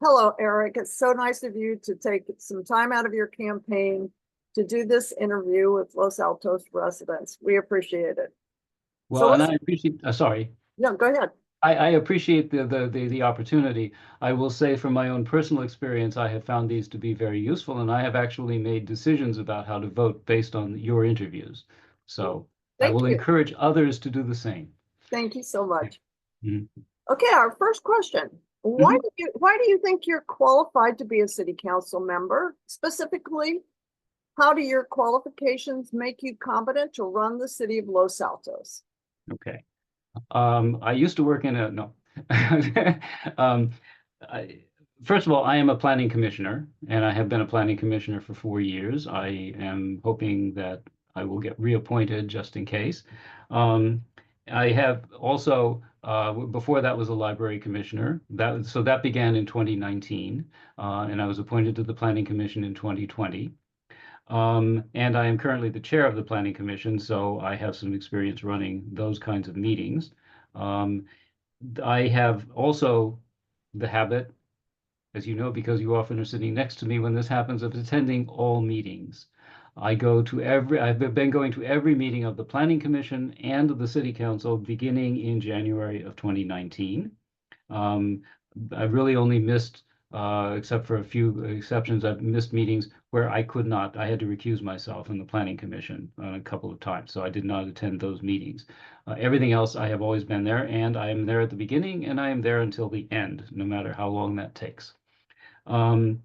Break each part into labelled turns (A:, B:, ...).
A: Hello, Eric. It's so nice of you to take some time out of your campaign to do this interview with Los Altos residents. We appreciate it. So
B: Well, and I appreciate, sorry,
A: no, go ahead.
B: I appreciate the opportunity. I will say from my own personal experience, I have found these to be very useful, and I have actually made decisions about how to vote based on your interviews. So I
A: Thank
B: will
A: you.
B: encourage others to do the same.
A: Thank you so much.
B: Mhm.
A: Okay, our first question.
B: Mhm.
A: Why do you think you're qualified to be a city council member? Specifically, how do your qualifications make you competent to run the city of Los Altos?
B: Okay. I used to work in a, no. Um, I, First of all, I am a planning commissioner, and I have been a planning commissioner for 4 years. I am hoping that I will get reappointed just in case. Um, I have also, before that was a library commissioner. So that began in 2019, and I was appointed to the Planning Commission in 2020. And I am currently the chair of the Planning Commission, so I have some experience running those kinds of meetings. Um, I have also the habit, as you know, because you often are sitting next to me when this happens, of attending all meetings. I've been going to every meeting of the Planning Commission and of the City Council beginning in January of 2019. Um, I've really only missed, except for a few exceptions, I've missed meetings where I could not. I had to recuse myself in the Planning Commission a couple of times, so I did not attend those meetings. Everything else, I have always been there, and I am there at the beginning, and I am there until the end, no matter how long that takes. Um,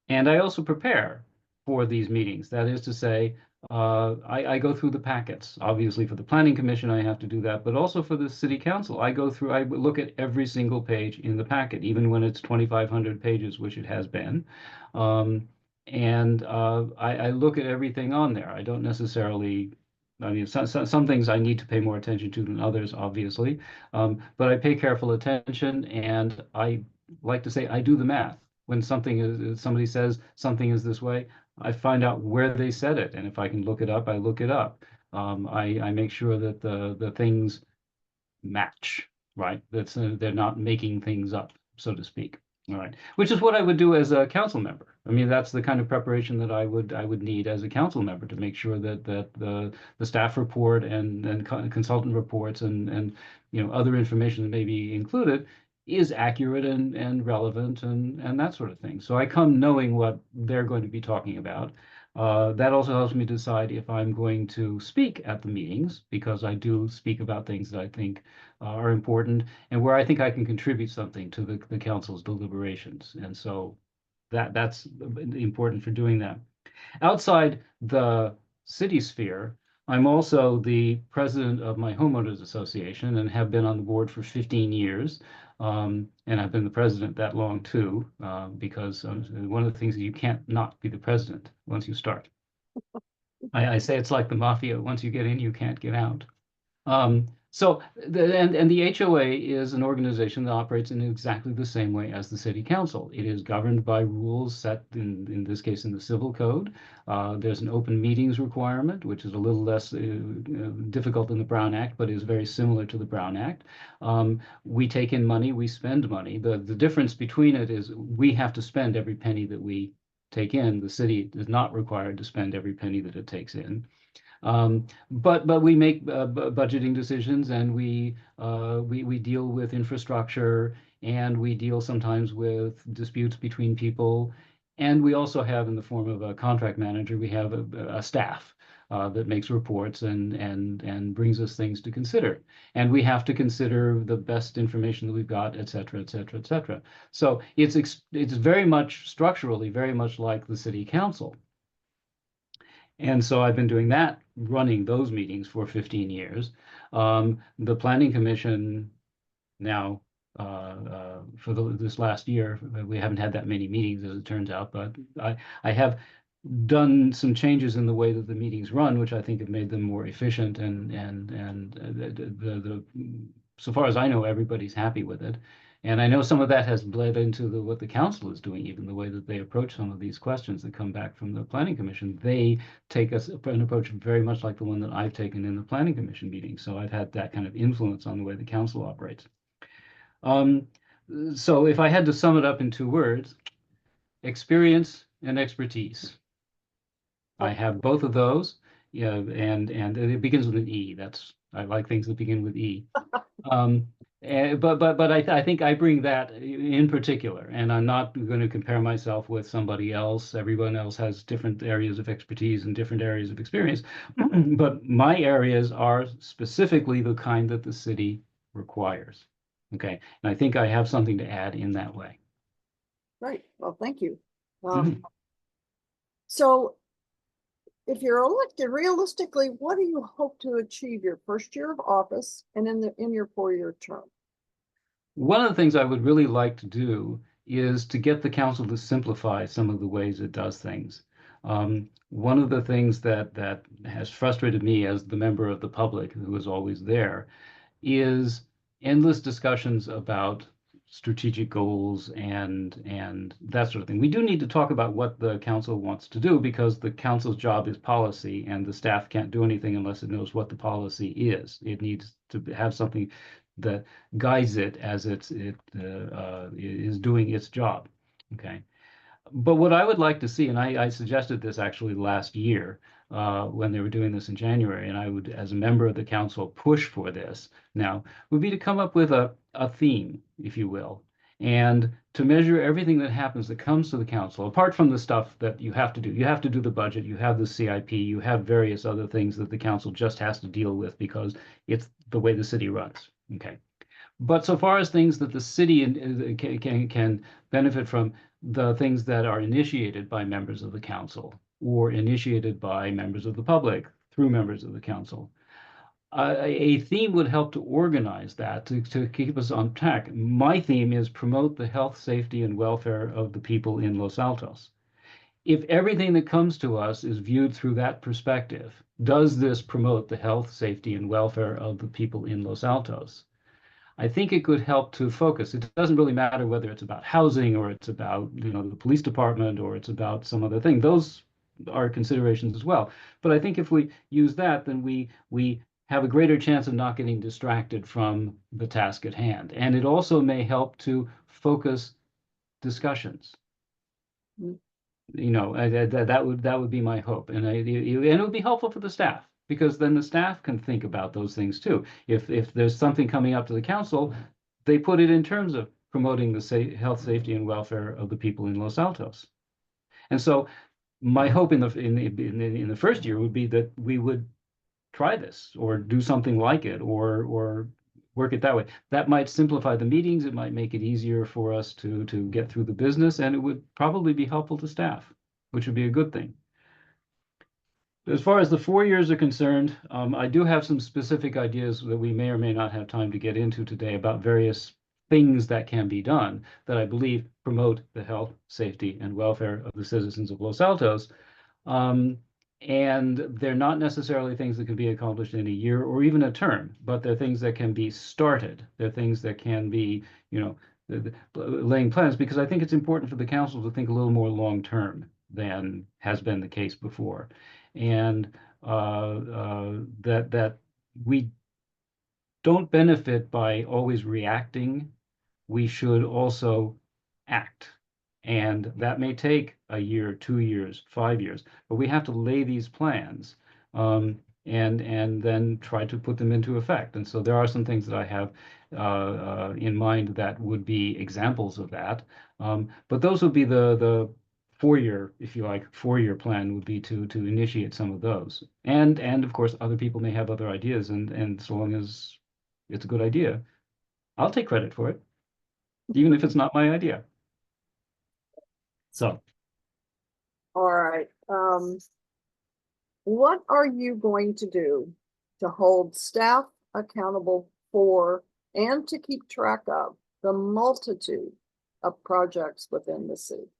B: and I also prepare for these meetings. That is to say, I go through the packets. Obviously, for the Planning Commission, I have to do that, but also for the City Council, I look at every single page in the packet, even when it's 2,500 pages, which it has been. I look at everything on there. I don't necessarily, I mean, some things I need to pay more attention to than others, obviously, but I pay careful attention, and I like to say I do the math when somebody says something is this way, I find out where they said it, and if I can look it up, I look it up. I make sure that the things match, right? They're not making things up, so to speak. All right, which is what I would do as a council member. I mean, that's the kind of preparation that I would need as a council member to make sure that the staff report and consultant reports and other information that may be included is accurate and relevant and that sort of thing. So I come knowing what they're going to be talking about. That also helps me decide if I'm going to speak at the meetings, because I do speak about things that I think are important and where I think I can contribute something to the council's deliberations. And so that's important for doing that. Outside the city sphere, I'm also the president of my homeowners association and have been on the board for 15 years. And I've been the president that long too, because one of the things is you can't not be the president once you start. I say it's like the mafia. Once you get in, you can't get out. The HOA is an organization that operates in exactly the same way as the city council. It is governed by rules set in this case in the civil code. There's an open meetings requirement, which is a little less difficult than the Brown Act, but is very similar to the Brown Act. We take in money, we spend money. The difference between it is we have to spend every penny that we take in. The city is not required to spend every penny that it takes in. But we make budgeting decisions, and we deal with infrastructure, and we deal sometimes with disputes between people, and we also have, in the form of a contract manager, we have a staff that makes reports and brings us things to consider, and we have to consider the best information that we've got, et cetera, et cetera, et cetera. So it's very much structurally very much like the city council. And so I've been doing that, running those meetings for 15 years. The Planning Commission now, for this last year, we haven't had that many meetings as it turns out, but I have done some changes in the way that the meetings run, which I think have made them more efficient so far as I know, everybody's happy with it. And I know some of that has bled into what the council is doing, even the way that they approach some of these questions that come back from the Planning Commission. They take an approach very much like the one that I've taken in the Planning Commission meeting. So I've had that kind of influence on the way the council operates. So if I had to sum it up in 2 words, experience and expertise. I have both of those. Yeah, and it begins with an E. I like things that begin with E. Um, but I think I bring that in particular, and I'm not going to compare myself with somebody else. Everyone else has different areas of expertise and different areas of experience, but my areas are specifically the kind that the city requires. Okay, and I think I have something to add in that way.
A: Right. Well, thank you.
B: Mhm.
A: So if you're elected, realistically, what do you hope to achieve your first year of office and in your 4-year term?
B: One of the things I would really like to do is to get the council to simplify some of the ways it does things. One of the things that has frustrated me as the member of the public who is always there is endless discussions about strategic goals and that sort of thing. We do need to talk about what the council wants to do because the council's job is policy and the staff can't do anything unless it knows what the policy is. It needs to have something that guides it as it is doing its job. Okay. But what I would like to see, and I suggested this actually last year when they were doing this in January, and I would, as a member of the council, push for this now, would be to come up with a theme, if you will, and to measure everything that happens that comes to the council, apart from the stuff that you have to do. You have to do the budget, you have the CIP, you have various other things that the council just has to deal with because it's the way the city runs. Okay. But so far as things that the city can benefit from, the things that are initiated by members of the council or initiated by members of the public through members of the council, a theme would help to organize that to keep us on track. My theme is promote the health, safety, and welfare of the people in Los Altos. If everything that comes to us is viewed through that perspective, does this promote the health, safety, and welfare of the people in Los Altos? I think it could help to focus. It doesn't really matter whether it's about housing or it's about, the police department or it's about some other thing. Those are considerations as well. But I think if we use that, then we have a greater chance of not getting distracted from the task at hand. And it also may help to focus discussions.
A: Mm.
B: That would be my hope, and it would be helpful for the staff because then the staff can think about those things too. If there's something coming up to the council, they put it in terms of promoting the health, safety, and welfare of the people in Los Altos. And so, my hope in the first year would be that we would try this or do something like it or work it that way. That might simplify the meetings. It might make it easier for us to get through the business, and it would probably be helpful to staff, which would be a good thing. As far as the 4 years are concerned, I do have some specific ideas that we may or may not have time to get into today about various things that can be done that I believe promote the health, safety, and welfare of the citizens of Los Altos. And they're not necessarily things that can be accomplished in a year or even a term, but they're things that can be started. They're things that can be, laying plans, because I think it's important for the council to think a little more long term than has been the case before. And that we don't benefit by always reacting. We should also act. And that may take a year, 2 years, 5 years, but we have to lay these plans and then try to put them into effect. And so there are some things that I have in mind that would be examples of that. But those would be the 4-year, if you like, 4-year plan would be to initiate some of those. And of course, other people may have other ideas, and so long as it's a good idea, I'll take credit for it, even if it's not my idea. So
A: All right. What are you going to do to hold staff accountable for and to keep track of the multitude of projects within the city?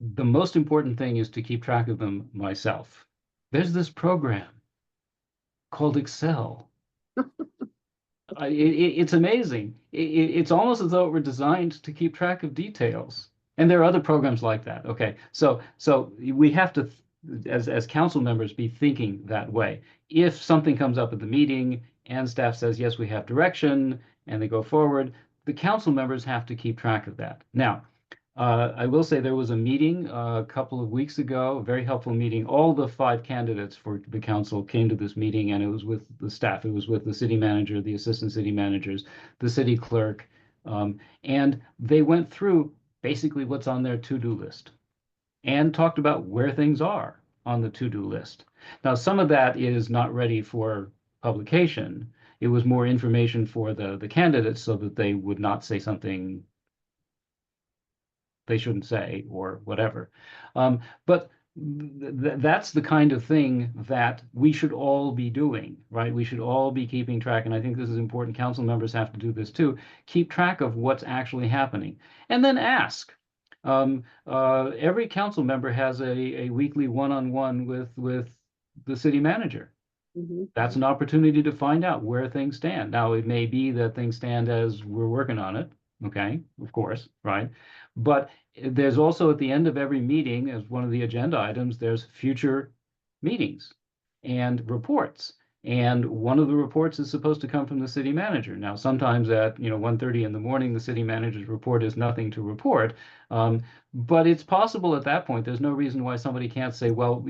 B: the most important thing is to keep track of them myself. There's this program called Excel. It's amazing. It's almost as though it were designed to keep track of details. And there are other programs like that. Okay, so we have to, as council members, be thinking that way. If something comes up at the meeting and staff says, yes, we have direction, and they go forward, the council members have to keep track of that. Now, I will say there was a meeting a couple of weeks ago, a very helpful meeting. All the 5 candidates for the council came to this meeting, and it was with the staff. It was with the city manager, the assistant city managers, the city clerk, and they went through basically what's on their to-do list and talked about where things are on the to-do list. Now, some of that is not ready for publication. It was more information for the candidates so that they would not say something they shouldn't say or whatever. But that's the kind of thing that we should all be doing, right? We should all be keeping track, and I think this is important. Council members have to do this too. Keep track of what's actually happening, and then ask. Every council member has a weekly one-on-one with the city manager. That's an opportunity to find out where things stand. Now, it may be that things stand as we're working on it, okay, of course, right? But there's also at the end of every meeting, as one of the agenda items, there's future meetings and reports. And one of the reports is supposed to come from the city manager. Now, sometimes at 1:30 in the morning, the city manager's report is nothing to report. But it's possible at that point, there's no reason why somebody can't say, well,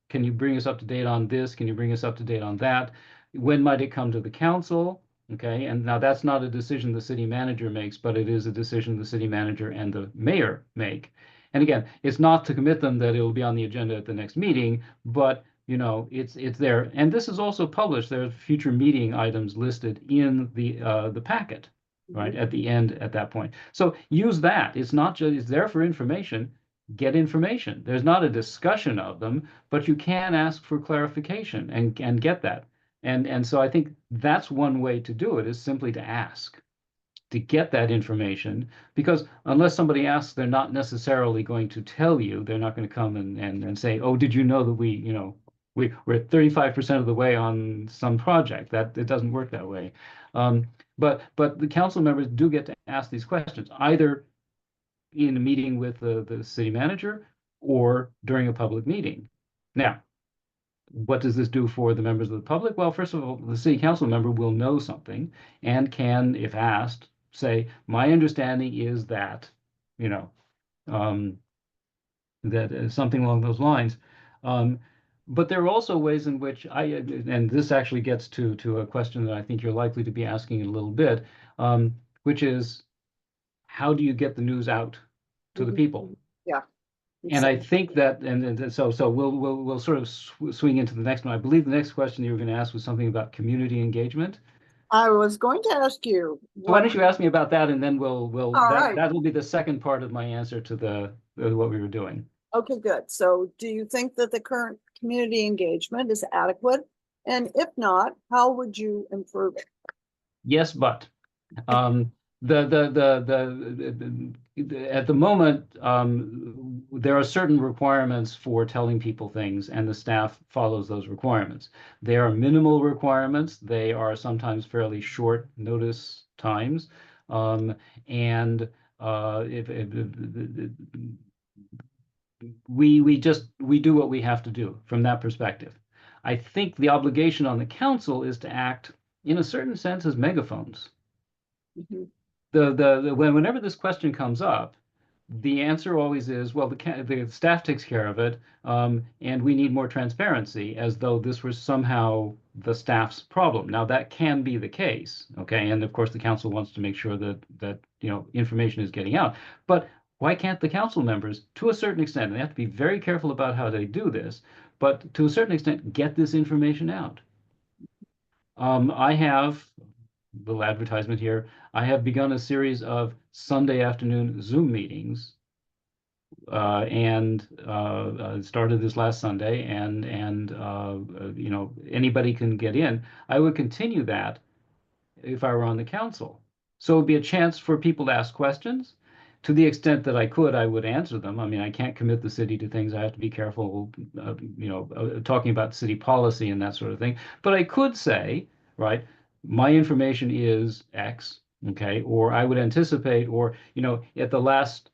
B: can you bring us up to date on this? Can you bring us up to date on that? When might it come to the council? Okay, and now that's not a decision the city manager makes, but it is a decision the city manager and the mayor make. And again, it's not to commit them that it will be on the agenda at the next meeting, but it's there. And this is also published. There's future meeting items listed in the packet, right, at the end at that point. So use that. It's not just, it's there for information. Get information. There's not a discussion of them, but you can ask for clarification and get that. And so I think that's one way to do it, is simply to ask, to get that information, because unless somebody asks, they're not necessarily going to tell you. They're not going to come and say, oh, did you know that we're 35% of the way on some project? That it doesn't work that way. But the council members do get to ask these questions, either in a meeting with the city manager or during a public meeting. Now, what does this do for the members of the public? Well, first of all, the city council member will know something and can, if asked, say, my understanding is that, that something along those lines. But there are also ways in which and this actually gets to a question that I think you're likely to be asking in a little bit, which is, how do you get the news out to the people?
A: Yeah.
B: And I think that, and so we'll sort of swing into the next one. I believe the next question you were going to ask was something about community engagement.
A: I was going to ask you.
B: So why don't you ask me about that, and then that will be the second part of my answer to what we were doing.
A: Okay, good. So do you think that the current community engagement is adequate? And if not, how would you improve it?
B: Yes, but at the moment, there are certain requirements for telling people things, and the staff follows those requirements. They are minimal requirements. They are sometimes fairly short notice times, and we do what we have to do from that perspective. I think the obligation on the council is to act in a certain sense as megaphones. Whenever this question comes up, the answer always is, well, the staff takes care of it, and we need more transparency, as though this was somehow the staff's problem. Now, that can be the case, okay? And of course, the council wants to make sure that information is getting out. But why can't the council members, to a certain extent, and they have to be very careful about how they do this, but to a certain extent, get this information out? I have, little advertisement here, I have begun a series of Sunday afternoon Zoom meetings, and started this last Sunday, and anybody can get in. I would continue that if I were on the council. So it would be a chance for people to ask questions. To the extent that I could, I would answer them. I mean, I can't commit the city to things. I have to be careful, talking about city policy and that sort of thing. But I could say, right, my information is X, okay, or I would anticipate, or, at the last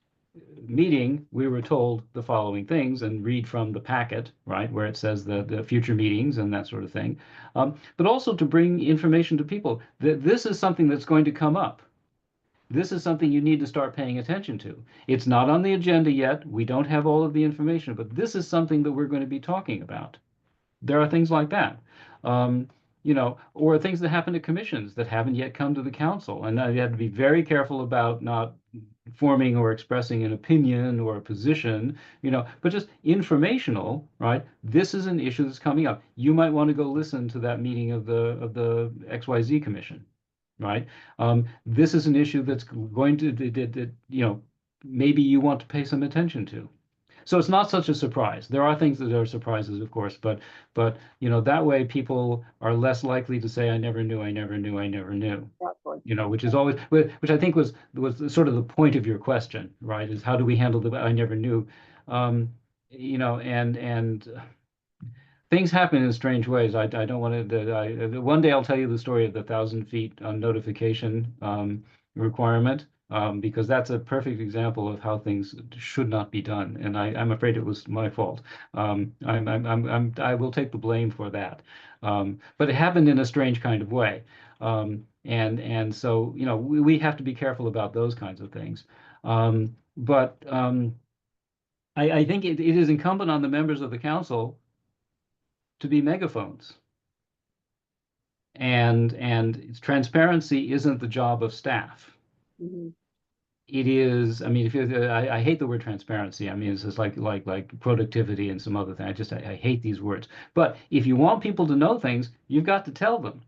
B: meeting, we were told the following things, and read from the packet, right, where it says the future meetings and that sort of thing. But also to bring information to people that this is something that's going to come up. this is something you need to start paying attention to. It's not on the agenda yet. We don't have all of the information, but this is something that we're going to be talking about. There are things like that. Um, or things that happen to commissions that haven't yet come to the council. And you have to be very careful about not forming or expressing an opinion or a position, but just informational, right? This is an issue that's coming up. You might want to go listen to that meeting of the XYZ commission, right? This is an issue that's going to that maybe you want to pay some attention to. So it's not such a surprise. There are things that are surprises, of course, but that way people are less likely to say, "I never knew, I never knew, I never knew."
A: Exactly.
B: Which is always, which I think was sort of the point of your question, right? Is how do we handle the "I never knew," and things happen in strange ways. I don't want to. One day I'll tell you the story of the 1,000 feet notification requirement, because that's a perfect example of how things should not be done, and I'm afraid it was my fault. I will take the blame for that, but it happened in a strange kind of way, and so we have to be careful about those kinds of things. But I think it is incumbent on the members of the council to be megaphones. And transparency isn't the job of staff.
A: Mhm.
B: It is, I mean, I hate the word transparency. I mean, it's just like productivity and some other thing. I hate these words. But if you want people to know things, you've got to tell them.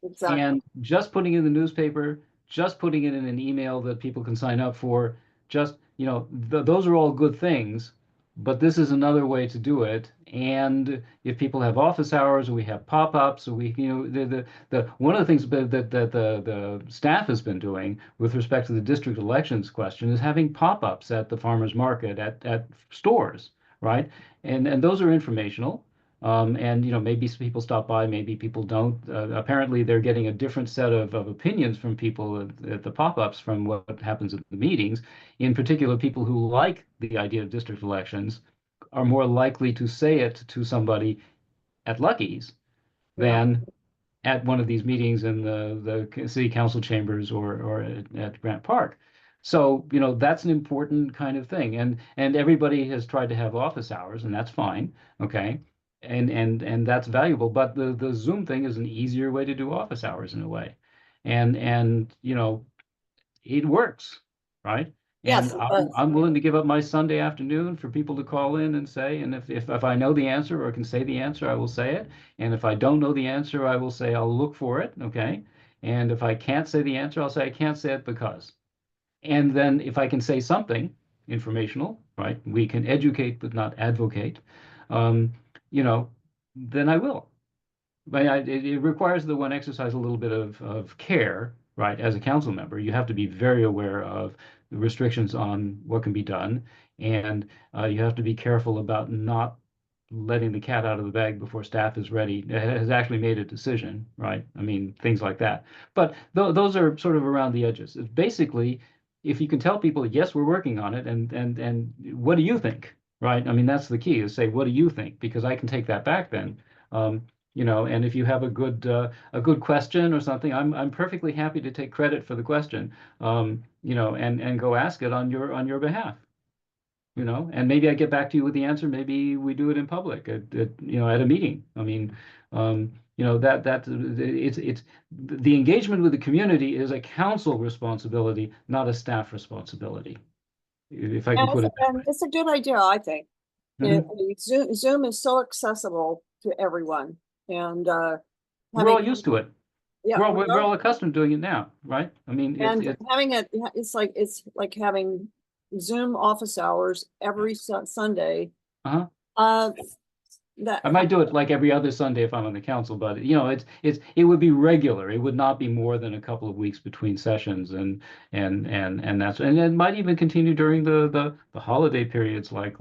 A: Exactly.
B: And just putting it in the newspaper, just putting it in an email that people can sign up for, just, those are all good things, but this is another way to do it. And if people have office hours, or we have pop-ups, or we, the one of the things that the staff has been doing with respect to the district elections question is having pop-ups at the farmers market, at stores, right? And those are informational. And maybe people stop by, maybe people don't. Apparently, they're getting a different set of opinions from people at the pop-ups from what happens at the meetings. In particular, people who like the idea of district elections are more likely to say it to somebody at Lucky's
A: Yeah.
B: than at one of these meetings in the city council chambers or at Grant Park. So, that's an important kind of thing. And everybody has tried to have office hours, and that's fine. Okay. And that's valuable. But the Zoom thing is an easier way to do office hours in a way. And it works, right?
A: Yes,
B: And
A: it
B: I'm
A: does.
B: I'm willing to give up my Sunday afternoon for people to call in and say, and if I know the answer or can say the answer, I will say it. And if I don't know the answer, I will say I'll look for it, okay? And if I can't say the answer, I'll say I can't say it because. And then if I can say something informational, right? We can educate but not advocate. Um, you know, then I will. But it requires that one exercise a little bit of care, right? As a council member, you have to be very aware of the restrictions on what can be done, and you have to be careful about not letting the cat out of the bag before staff is ready, has actually made a decision, right? I mean, things like that. But those are sort of around the edges. It's basically, if you can tell people, yes, we're working on it, and what do you think, right? I mean, that's the key is say, what do you think? Because I can take that back then. Um, and if you have a good question or something, I'm perfectly happy to take credit for the question, and go ask it on your behalf, and maybe I get back to you with the answer. Maybe we do it in public at a meeting. I mean, that it's the engagement with the community is a council responsibility, not a staff responsibility, if I can put it that
A: And it's a good idea, I think.
B: way.
A: Zoom is so accessible to everyone, and
B: We're
A: having
B: all used to it.
A: yeah,
B: We're all accustomed to doing it now, right? I mean,
A: and having it's like having Zoom office hours every Sunday.
B: uh-huh.
A: Uh, that
B: I might do it like every other Sunday if I'm on the council, but it would be regular. It would not be more than a couple of weeks between sessions, and it might even continue during the holiday periods like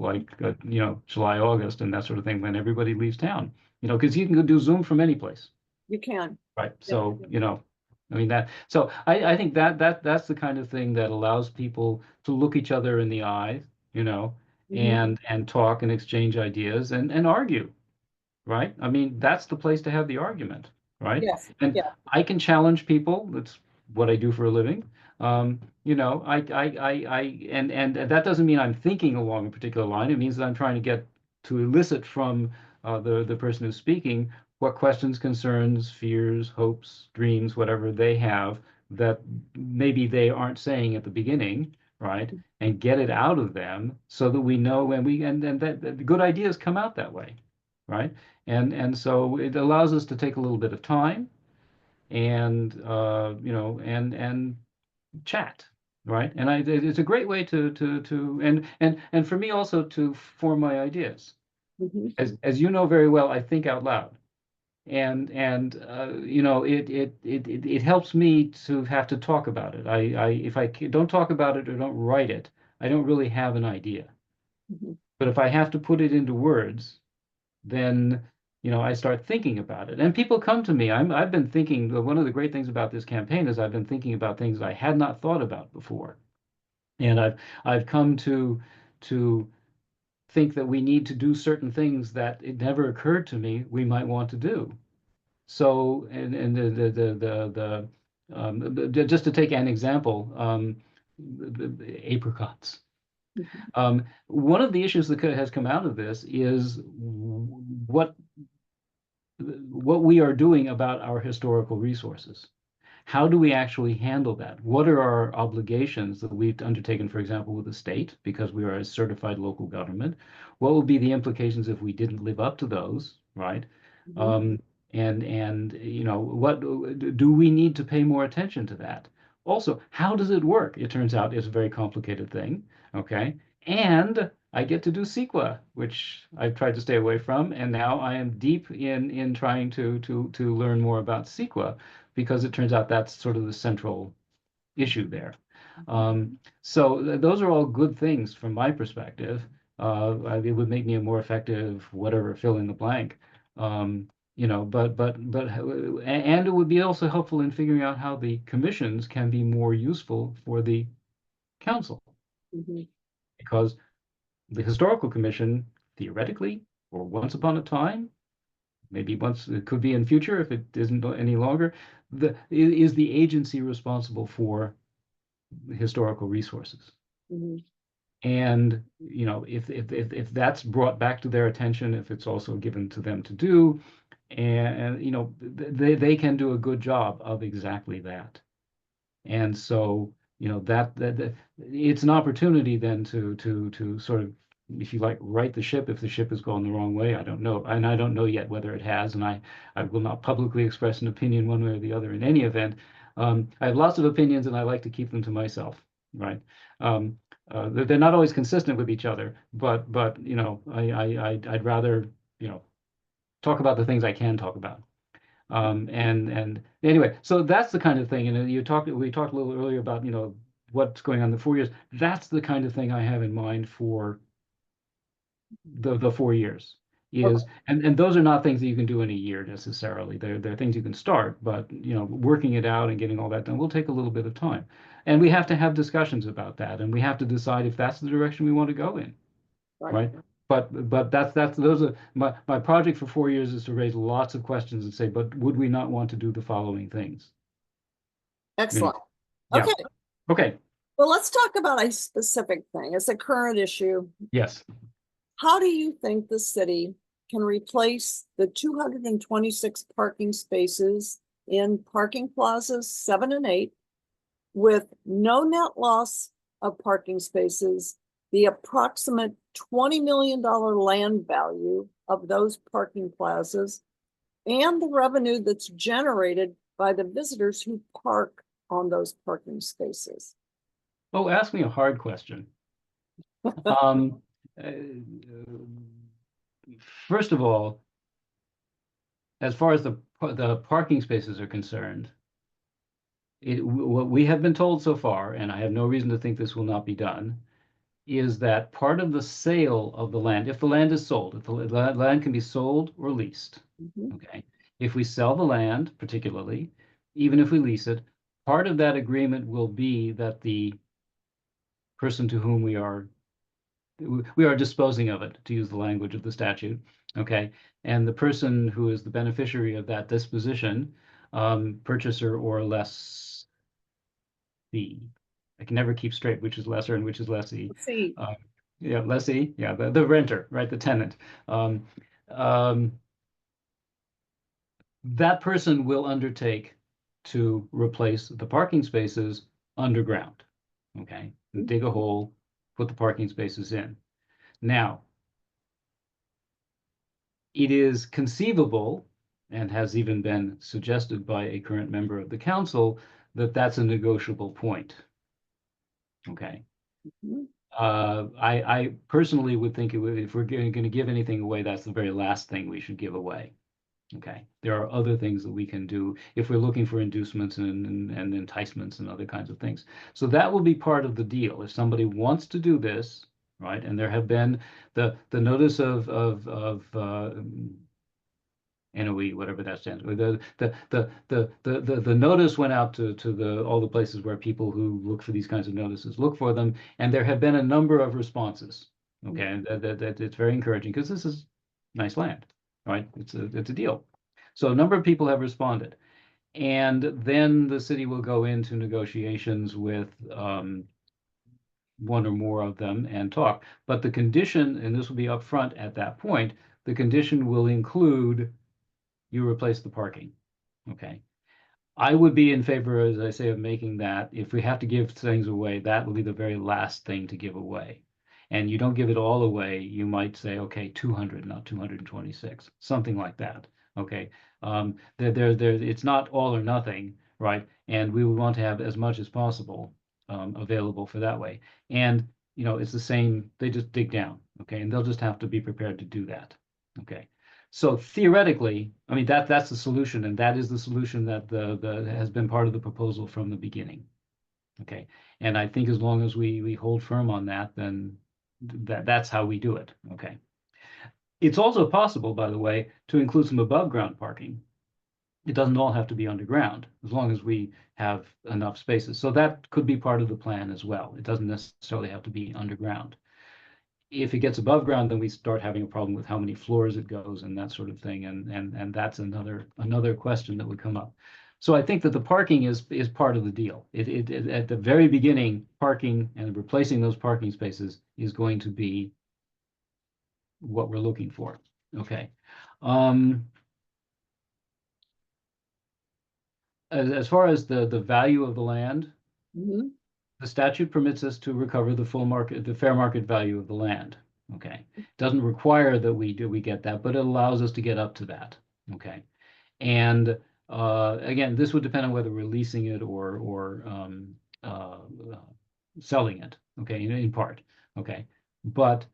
B: July, August, and that sort of thing when everybody leaves town. Because you can go do Zoom from any place,
A: you can.
B: right?
A: Yeah.
B: So I mean that. So I think that's the kind of thing that allows people to look each other in the eye,
A: Mhm.
B: and talk and exchange ideas and argue, right? I mean, that's the place to have the argument, right?
A: Yes.
B: And
A: Yeah.
B: I can challenge people. That's what I do for a living. And that doesn't mean I'm thinking along a particular line. It means that I'm trying to get to elicit from the person who's speaking what questions, concerns, fears, hopes, dreams, whatever they have that maybe they aren't saying at the beginning, right? And get it out of them so that we know and that good ideas come out that way, right? And so it allows us to take a little bit of time and and chat, right? And it's a great way and for me also to form my ideas.
A: Mhm.
B: As you know very well, I think out loud, and it helps me to have to talk about it. I if I don't talk about it or don't write it, I don't really have an idea.
A: Mhm.
B: But if I have to put it into words, then I start thinking about it. And people come to me. I've been thinking, one of the great things about this campaign is I've been thinking about things I had not thought about before. And I've come to think that we need to do certain things that it never occurred to me we might want to do. So, and just to take an example, the apricots.
A: Mhm.
B: One of the issues that has come out of this is what we are doing about our historical resources. How do we actually handle that? What are our obligations that we've undertaken, for example, with the state, because we are a certified local government? What would be the implications if we didn't live up to those, right?
A: Mhm.
B: Um, and what do we need to pay more attention to that? Also, how does it work? It turns out it's a very complicated thing, okay? And I get to do CEQA, which I've tried to stay away from, and now I am deep in trying to learn more about CEQA because it turns out that's sort of the central issue there. So those are all good things from my perspective. It would make me a more effective whatever, fill in the blank. And it would be also helpful in figuring out how the commissions can be more useful for the council,
A: Mhm.
B: because the historical commission, theoretically, or once upon a time, maybe once it could be in future if it isn't any longer, is the agency responsible for historical resources.
A: Mhm.
B: And if that's brought back to their attention, if it's also given to them to do, and they can do a good job of exactly that. And so, that it's an opportunity then to sort of, if you like, right the ship if the ship has gone the wrong way. I don't know, and I don't know yet whether it has, and I will not publicly express an opinion one way or the other in any event. I have lots of opinions, and I like to keep them to myself, right? They're not always consistent with each other, but I'd rather talk about the things I can talk about. And anyway, so that's the kind of thing. And we talked a little earlier about, what's going on in the 4 years. That's the kind of thing I have in mind for the 4 years
A: Okay.
B: and those are not things that you can do in a year necessarily. They're things you can start, but working it out and getting all that done will take a little bit of time. And we have to have discussions about that, and we have to decide if that's the direction we want to go in,
A: Right.
B: right? But that's those are my project for 4 years is to raise lots of questions and say, but would we not want to do the following things? You know,
A: Excellent.
B: yeah.
A: Okay.
B: Okay.
A: Well, let's talk about a specific thing. It's a current issue.
B: Yes.
A: How do you think the city can replace the 226 parking spaces in parking plazas 7 and 8 with no net loss of parking spaces, the approximate $20 million land value of those parking plazas, and the revenue that's generated by the visitors who park on those parking spaces?
B: Oh, ask me a hard question. Um, uh, First of all, as far as the parking spaces are concerned, what we have been told so far, and I have no reason to think this will not be done, is that part of the sale of the land, if the land is sold, if the land can be sold or leased,
A: Mhm.
B: okay? If we sell the land, particularly, even if we lease it, part of that agreement will be that the person to whom we are disposing of it, to use the language of the statute, okay? And the person who is the beneficiary of that disposition, purchaser or less fee. I can never keep straight which is lesser and which is lessee.
A: Let's see.
B: Yeah, lessee, yeah, the renter, right, the tenant. Um, um, that person will undertake to replace the parking spaces underground. Okay, dig a hole, put the parking spaces in. Now, it is conceivable, and has even been suggested by a current member of the council, that that's a negotiable point. Okay.
A: Mhm.
B: I personally would think if we're going to give anything away, that's the very last thing we should give away. Okay. There are other things that we can do if we're looking for inducements and enticements and other kinds of things. So that will be part of the deal. If somebody wants to do this, right, and there have been the notice of NOE, whatever that stands for. The notice went out to all the places where people who look for these kinds of notices look for them, and there have been a number of responses. Okay, and that it's very encouraging because this is nice land, right? It's a deal. So a number of people have responded, and then the city will go into negotiations with one or more of them and talk. But the condition, and this will be upfront at that point, the condition will include you replace the parking. Okay. I would be in favor, as I say, of making that, if we have to give things away, that will be the very last thing to give away. And you don't give it all away, you might say, okay, 200, not 226, something like that. Okay. It's not all or nothing, right? And we would want to have as much as possible available for that way. And, it's the same, they just dig down, okay? And they'll just have to be prepared to do that. Okay. So theoretically, I mean, that's the solution, and that is the solution that the has been part of the proposal from the beginning. Okay. And I think as long as we hold firm on that, then that's how we do it. Okay. It's also possible, by the way, to include some above ground parking. It doesn't all have to be underground, as long as we have enough spaces. So that could be part of the plan as well. It doesn't necessarily have to be underground. If it gets above ground, then we start having a problem with how many floors it goes and that sort of thing, and that's another question that would come up. So I think that the parking is part of the deal. It at the very beginning, parking and replacing those parking spaces is going to be what we're looking for. Okay. As far as the value of the land,
A: Mhm.
B: the statute permits us to recover the fair market value of the land. Okay. Doesn't require that we get that, but it allows us to get up to that. Okay. And again, this would depend on whether we're leasing it or selling it. Okay, in part. Okay. But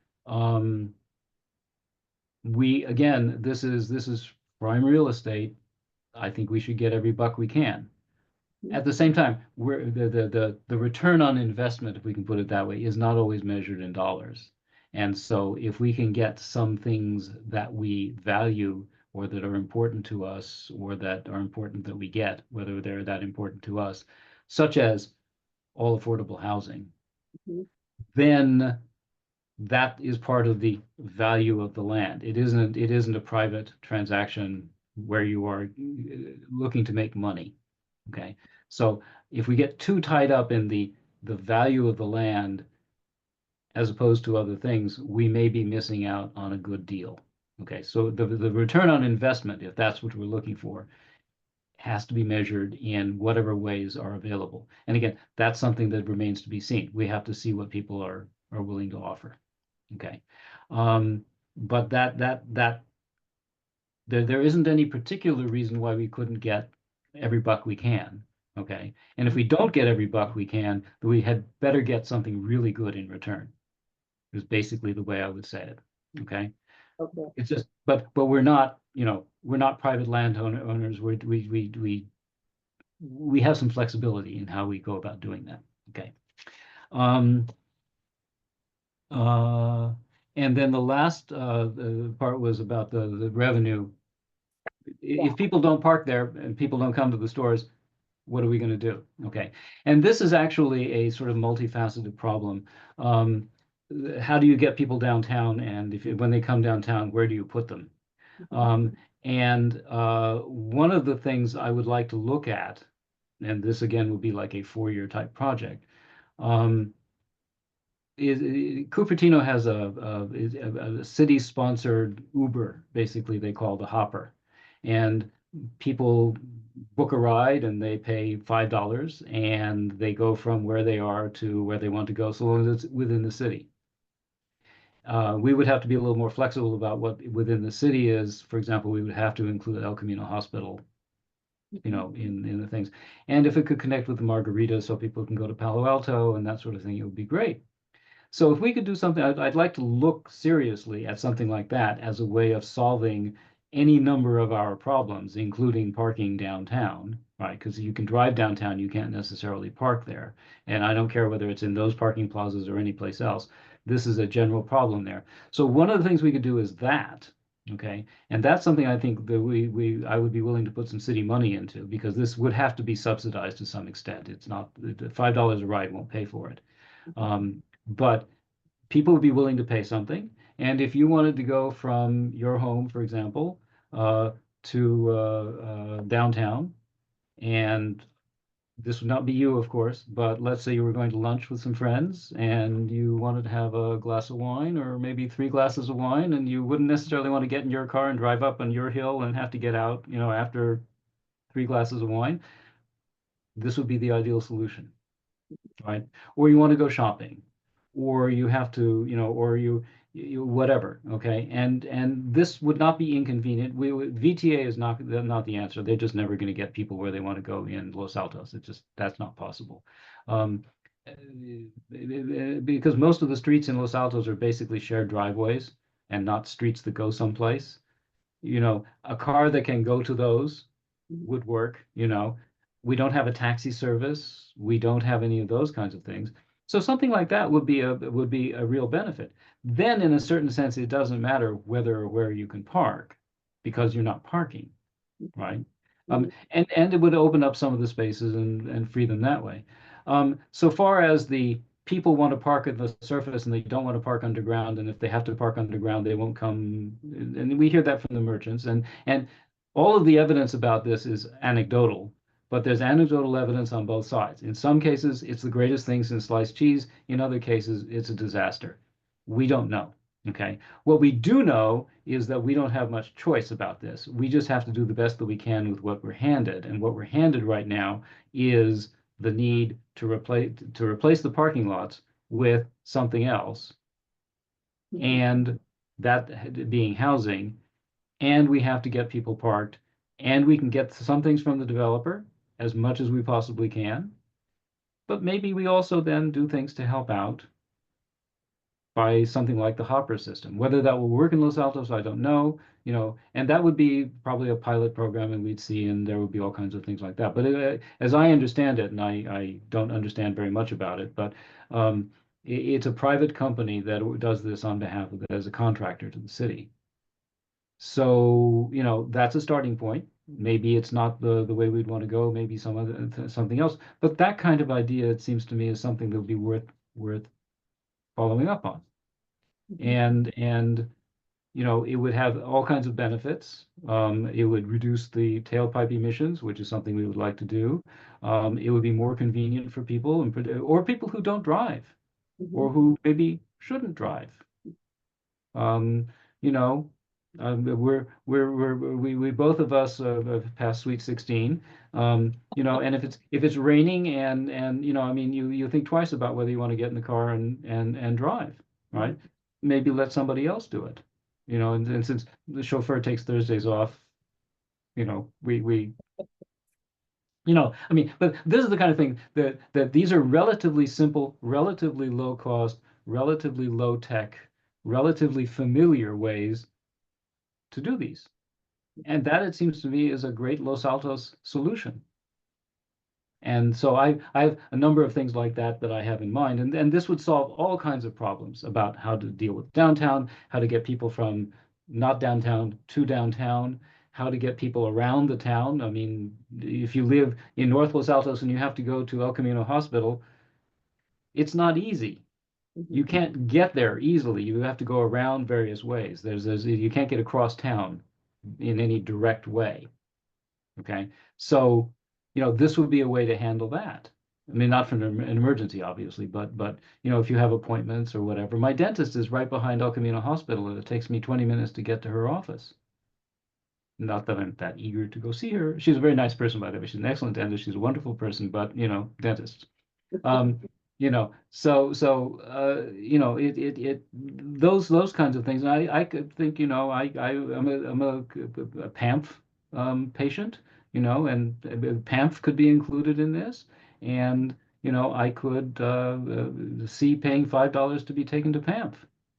B: again, this is prime real estate. I think we should get every buck we can. At the same time, the return on investment, if we can put it that way, is not always measured in dollars. And so if we can get some things that we value or that are important to us or that are important that we get, whether they're that important to us, such as all affordable housing,
A: Mhm.
B: then that is part of the value of the land. It isn't a private transaction where you are looking to make money. Okay. So if we get too tied up in the value of the land as opposed to other things, we may be missing out on a good deal. Okay. So the return on investment, if that's what we're looking for, has to be measured in whatever ways are available. And again, that's something that remains to be seen. We have to see what people are willing to offer. Okay. But there isn't any particular reason why we couldn't get every buck we can. Okay. And if we don't get every buck we can, then we had better get something really good in return. Is basically the way I would say it. Okay.
A: Okay.
B: It's just, but we're not, we're not private landowners. We have some flexibility in how we go about doing that. Okay. Um, uh, and then the last the part was about the revenue.
A: Yeah.
B: If people don't park there and people don't come to the stores, what are we going to do? Okay. And this is actually a sort of multifaceted problem. Um, how do you get people downtown? And when they come downtown, where do you put them?
A: Mhm.
B: Um, and one of the things I would like to look at and this again would be like a 4-year type project. Um, Cupertino has a city-sponsored Uber, basically they call the Hopper, and people book a ride and they pay $5 and they go from where they are to where they want to go, so long as it's within the city. We would have to be a little more flexible about what within the city is. For example, we would have to include El Camino Hospital, in the things. And if it could connect with the Margarita so people can go to Palo Alto and that sort of thing, it would be great. So if we could do something, I'd like to look seriously at something like that as a way of solving any number of our problems, including parking downtown, right? Because you can drive downtown, you can't necessarily park there. And I don't care whether it's in those parking plazas or any place else. This is a general problem there. So one of the things we could do is that, okay? And that's something I think that I would be willing to put some city money into, because this would have to be subsidized to some extent. It's not, $5 a ride won't pay for it. But people would be willing to pay something. And if you wanted to go from your home, for example, to downtown, and this would not be you, of course, but let's say you were going to lunch with some friends and you wanted to have a glass of wine or maybe 3 glasses of wine, and you wouldn't necessarily want to get in your car and drive up on your hill and have to get out, after 3 glasses of wine. This would be the ideal solution, right? Or you want to go shopping, or you have to, or you whatever, okay? And this would not be inconvenient. VTA is not the answer. They're just never going to get people where they want to go in Los Altos. That's not possible. Um, because most of the streets in Los Altos are basically shared driveways and not streets that go someplace. A car that can go to those would work. We don't have a taxi service. We don't have any of those kinds of things. So something like that would be a real benefit. Then, in a certain sense, it doesn't matter whether or where you can park, because you're not parking, right? And it would open up some of the spaces and free them that way. So far as the people want to park at the surface and they don't want to park underground, and if they have to park underground, they won't come. And we hear that from the merchants, and all of the evidence about this is anecdotal, but there's anecdotal evidence on both sides. In some cases, it's the greatest thing since sliced cheese. In other cases, it's a disaster. We don't know. Okay. What we do know is that we don't have much choice about this. We just have to do the best that we can with what we're handed. And what we're handed right now is the need to replace the parking lots with something else, and that being housing, and we have to get people parked, and we can get some things from the developer as much as we possibly can. But maybe we also then do things to help out by something like the hopper system. Whether that will work in Los Altos, I don't know, and that would be probably a pilot program, and we'd see, and there would be all kinds of things like that. But as I understand it, and I don't understand very much about it, but it's a private company that does this on behalf of, as a contractor to the city. So, that's a starting point. Maybe it's not the way we'd want to go, maybe something else. But that kind of idea, it seems to me, is something that would be worth following up on. And it would have all kinds of benefits. It would reduce the tailpipe emissions, which is something we would like to do. It would be more convenient for people, or people who don't drive, or who maybe shouldn't drive. Um, you know, we both of us have passed Sweet 16. And if it's raining, and I mean, you think twice about whether you want to get in the car and drive, right? Maybe let somebody else do it. And since the chauffeur takes Thursdays off, we I mean, but this is the kind of thing that these are relatively simple, relatively low cost, relatively low tech, relatively familiar ways to do these. And that, it seems to me, is a great Los Altos solution. And so I have a number of things like that I have in mind. And this would solve all kinds of problems about how to deal with downtown, how to get people from not downtown to downtown, how to get people around the town. I mean, if you live in North Los Altos and you have to go to El Camino Hospital, it's not easy. You can't get there easily. You have to go around various ways. You can't get across town in any direct way. Okay. So, this would be a way to handle that. I mean, not for an emergency, obviously, but if you have appointments or whatever. My dentist is right behind El Camino Hospital, and it takes me 20 minutes to get to her office. Not that I'm that eager to go see her. She's a very nice person, by the way. She's an excellent dentist. She's a wonderful person, but dentist. Um, those kinds of things. And I could think, I'm a PAMF patient, and PAMF could be included in this, and I could see paying $5 to be taken to PAMF.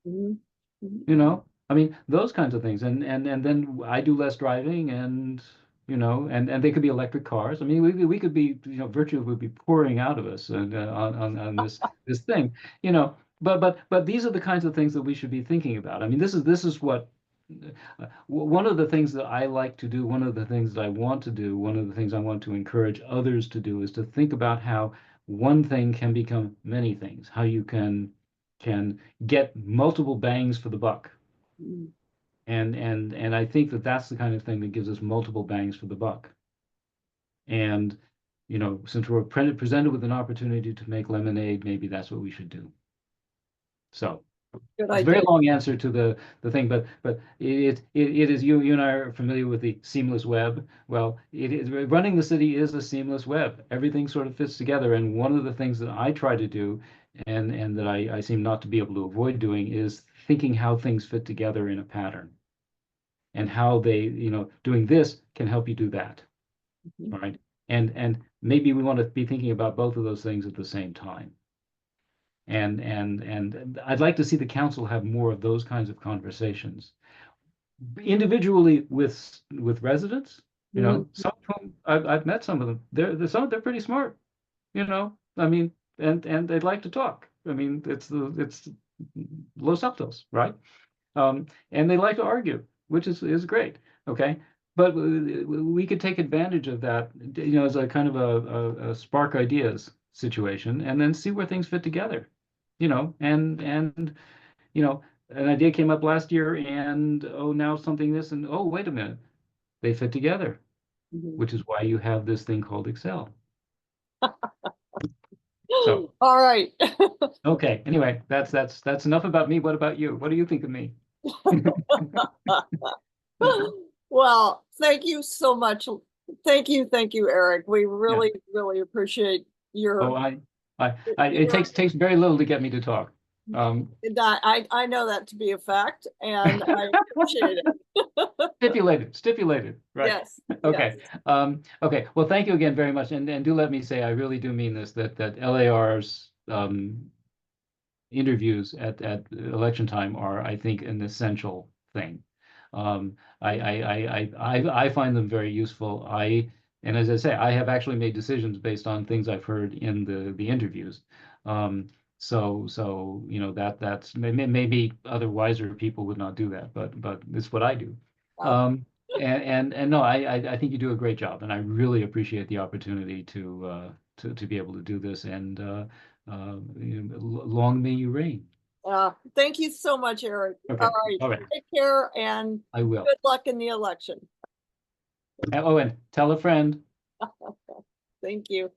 A: Mhm. Mhm.
B: I mean, those kinds of things. And then I do less driving, and and they could be electric cars. I mean, we could be, virtue would be pouring out of us and on this thing, but these are the kinds of things that we should be thinking about. I mean, this is what one of the things that I like to do, one of the things that I want to do, one of the things I want to encourage others to do is to think about how one thing can become many things, how you can get multiple bangs for the buck.
A: Mhm.
B: And I think that that's the kind of thing that gives us multiple bangs for the buck. And since we're presented with an opportunity to make lemonade, maybe that's what we should do. So
A: Good
B: it's a very
A: idea.
B: long answer to the thing, but it is, you and I are familiar with the seamless web. Well, it is, running the city is a seamless web. Everything sort of fits together. And one of the things that I try to do, and that I seem not to be able to avoid doing, is thinking how things fit together in a pattern, and how they, doing this can help you do that.
A: Mhm.
B: All right. And maybe we want to be thinking about both of those things at the same time. And I'd like to see the council have more of those kinds of conversations individually with residents.
A: Mhm.
B: Some of whom I've met some of them. They're pretty smart. I mean, and they'd like to talk. I mean, it's Los Altos, right? And they like to argue, which is great. Okay, but we could take advantage of that, as a kind of a spark ideas situation, and then see where things fit together. And an idea came up last year, and oh, now something this, and oh, wait a minute, they fit together,
A: Mhm.
B: which is why you have this thing called Excel. So,
A: All right.
B: okay. Anyway, that's enough about me. What about you? What do you think of me?
A: Well, thank you so much. Thank you, Eric. We
B: Yeah.
A: really, really appreciate
B: Oh,
A: your,
B: it
A: your,
B: takes very little to get me to talk.
A: I know that to be a fact, and I appreciate it.
B: Stipulated, right?
A: Yes, yes.
B: Okay. Okay. Well, thank you again very much, and do let me say, I really do mean this, that LAR's interviews at election time are, I think, an essential thing. I find them very useful. And as I say, I have actually made decisions based on things I've heard in the interviews. So that's maybe other wiser people would not do that, but it's what I do.
A: Oh,
B: And no, I think you do a great job, and I really appreciate the opportunity to be able to do this, and long may you reign.
A: thank you so much, Eric. All
B: Okay,
A: right.
B: all right,
A: Take care and
B: I will.
A: good luck in the election.
B: Oh, and tell a friend.
A: Thank you.